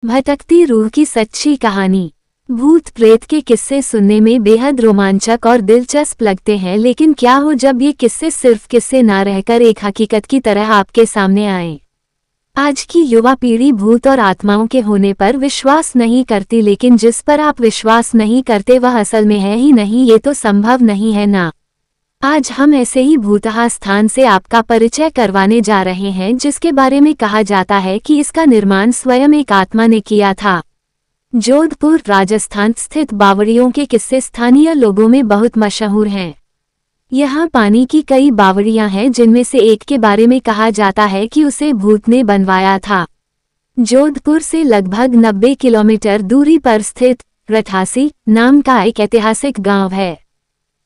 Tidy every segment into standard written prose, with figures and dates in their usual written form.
भटकती रूह की सच्ची कहानी। भूत प्रेत के किस्से सुनने में बेहद रोमांचक और दिलचस्प लगते हैं, लेकिन क्या हो जब ये किस्से सिर्फ किस्से ना रहकर एक हकीकत की तरह आपके सामने आएं। आज की युवा पीढ़ी भूत और आत्माओं के होने पर विश्वास नहीं करती, लेकिन जिस पर आप विश्वास नहीं करते वह असल में है ही नहीं, ये तो संभव नहीं है ना। आज हम ऐसे ही भूतहा स्थान से आपका परिचय करवाने जा रहे हैं, जिसके बारे में कहा जाता है कि इसका निर्माण स्वयं एक आत्मा ने किया था। जोधपुर राजस्थान स्थित बावड़ियों के किस्से स्थानीय लोगों में बहुत मशहूर हैं। यहाँ पानी की कई बावड़ियां हैं, जिनमें से एक के बारे में कहा जाता है कि उसे भूत ने बनवाया था। जोधपुर से लगभग 90 किलोमीटर दूरी पर स्थित रठासी नाम का एक ऐतिहासिक गांव है।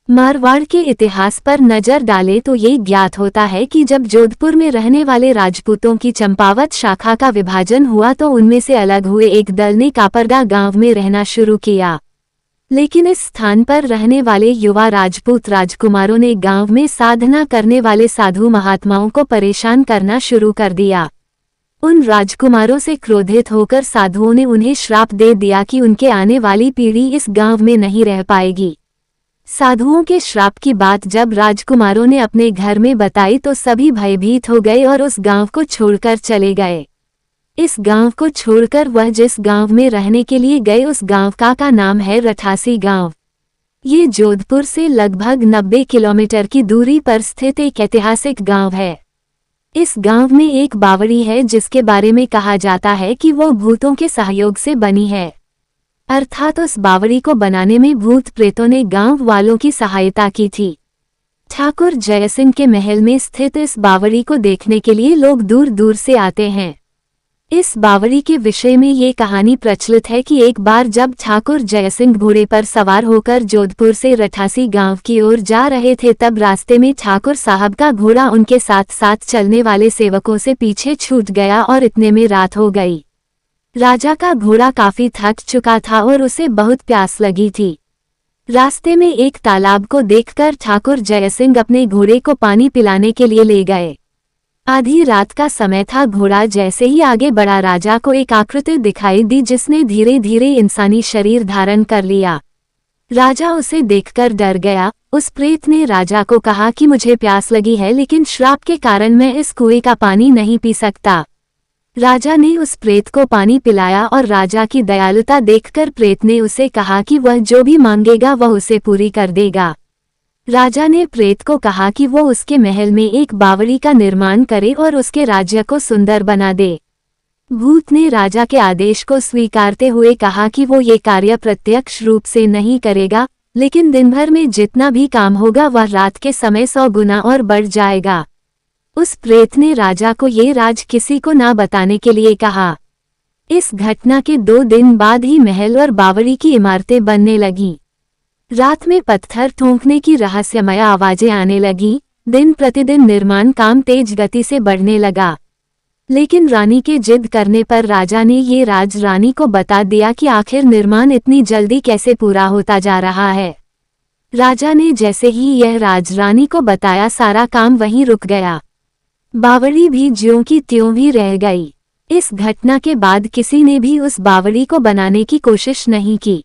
मारवाड़ के इतिहास पर नजर डालें तो ये ज्ञात होता है कि जब जोधपुर में रहने वाले राजपूतों की चंपावत शाखा का विभाजन हुआ तो उनमें से अलग हुए एक दल ने कापरदा गांव में रहना शुरू किया। लेकिन इस स्थान पर रहने वाले युवा राजपूत राजकुमारों ने गांव में साधना करने वाले साधु महात्माओं को परेशान करना शुरू कर दिया। उन राजकुमारों से क्रोधित होकर साधुओं ने उन्हें श्राप दे दिया कि उनके आने वाली पीढ़ी इस गांव में नहीं रह पाएगी। साधुओं के श्राप की बात जब राजकुमारों ने अपने घर में बताई तो सभी भयभीत हो गए और उस गांव को छोड़कर चले गए। इस गांव को छोड़कर वह जिस गांव में रहने के लिए गए उस गांव का नाम है रठासी गांव। ये जोधपुर से लगभग 90 किलोमीटर की दूरी पर स्थित एक ऐतिहासिक गांव है। इस गांव में एक बावड़ी है जिसके बारे में कहा जाता है कि वो भूतों के सहयोग से बनी है, अर्थात उस बावड़ी को बनाने में भूत प्रेतों ने गांव वालों की सहायता की थी। ठाकुर जयसिंह के महल में स्थित इस बावड़ी को देखने के लिए लोग दूर दूर से आते हैं। इस बावड़ी के विषय में ये कहानी प्रचलित है कि एक बार जब ठाकुर जयसिंह घोड़े पर सवार होकर जोधपुर से रठासी गांव की ओर जा रहे थे, तब रास्ते में ठाकुर साहब का घोड़ा उनके साथ साथ चलने वाले सेवकों से पीछे छूट गया और इतने में रात हो गई। राजा का घोड़ा काफी थक चुका था और उसे बहुत प्यास लगी थी। रास्ते में एक तालाब को देखकर ठाकुर जयसिंह अपने घोड़े को पानी पिलाने के लिए ले गए। आधी रात का समय था। घोड़ा जैसे ही आगे बढ़ा, राजा को एक आकृति दिखाई दी जिसने धीरे धीरे इंसानी शरीर धारण कर लिया। राजा उसे देखकर डर गया। उस प्रेत ने राजा को कहा कि मुझे प्यास लगी है, लेकिन श्राप के कारण मैं इस कुएं का पानी नहीं पी सकता। राजा ने उस प्रेत को पानी पिलाया और राजा की दयालुता देखकर प्रेत ने उसे कहा कि वह जो भी मांगेगा वह उसे पूरी कर देगा। राजा ने प्रेत को कहा कि वो उसके महल में एक बावड़ी का निर्माण करे और उसके राज्य को सुंदर बना दे। भूत ने राजा के आदेश को स्वीकारते हुए कहा कि वो ये कार्य प्रत्यक्ष रूप से नहीं करेगा, लेकिन दिन भर में जितना भी काम होगा वह रात के समय 100 गुना और बढ़ जाएगा। उस प्रेत ने राजा को ये राज किसी को ना बताने के लिए कहा। इस घटना के 2 दिन बाद ही महल और बावड़ी की इमारतें बनने लगीं। रात में पत्थर ठोंकने की रहस्यमय आवाजें आने लगीं। दिन प्रतिदिन निर्माण काम तेज गति से बढ़ने लगा, लेकिन रानी के जिद करने पर राजा ने ये राज रानी को बता दिया कि आखिर निर्माण इतनी जल्दी कैसे पूरा होता जा रहा है। राजा ने जैसे ही यह राज रानी को बताया, सारा काम वहीं रुक गया। बावड़ी भी ज्यों की त्यों ही रह गई। इस घटना के बाद किसी ने भी उस बावड़ी को बनाने की कोशिश नहीं की।